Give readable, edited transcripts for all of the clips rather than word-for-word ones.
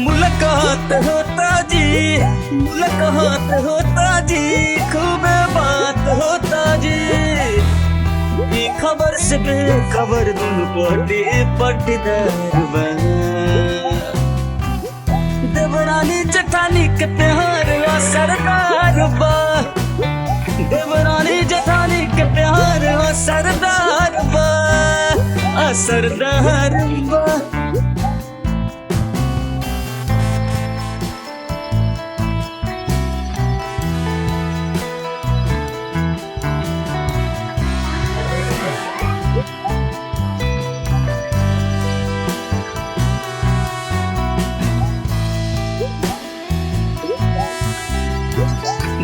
मुलाकात होता जी, मुलाकात होता जी, खूब बात होता जी। ई खबर से बेखबर दुनु पटी पटीदार बा। देवरानी जेठानी के प्यार आ सरदार बा। देवरानी जेठानी के प्यार आ सरदार बा, आ सरदार बा।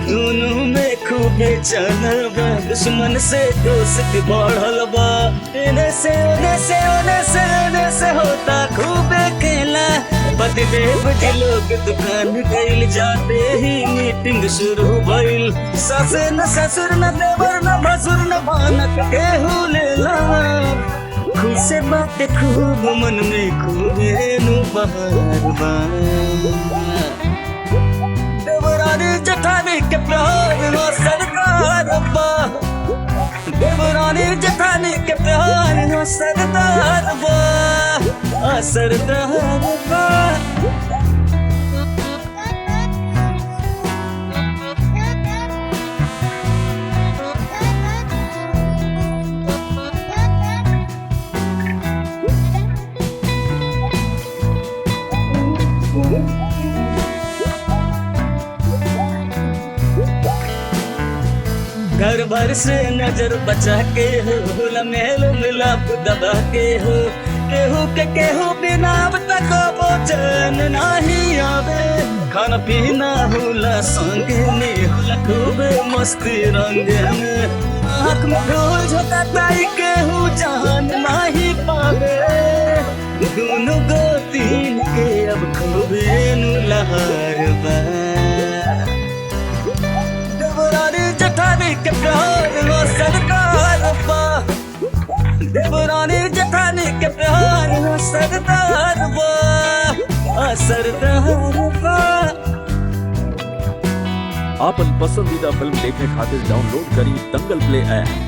दोनों में खूब चलल बा, दुश्मन से दोस्ती बढ़ल बा। एने से ओने से ओने से ओने से होता खूब खेला। पतिदेव जी लोग दुकान गइल, जाते ही मीटिंग शुरू भइल। सास न ससुर न देवर न भसुर न भानक केहू लेला। खुश बात खूब मन में खूब नु बहार बा। देवरानी जेठानी के प्यार आ सरदार बा। देवरानी जेठानी के प्यार आ सरदार बा, आ सरदार बा। घर भर से नजर बचा के हो, लमेल मिलाप दबा के हो। केहू बिना अब तक बोचन नहीं आवे। खाना पीना होला संगे में, होला खूब मस्ती रंग में। आँख में धूल झोंकताई केहू जान नहीं पावे। दोनों गोतीन के अब खूब नु लहर बा। देवरानी जेठानी के प्यार आ सरदार बा। देवरानी जेठानी के प्यार आ सरदार बा, आ सरदार बा। आपन पसंदीदा फिल्म देखे खातिर डाउनलोड करी दंगल प्ले ऐप।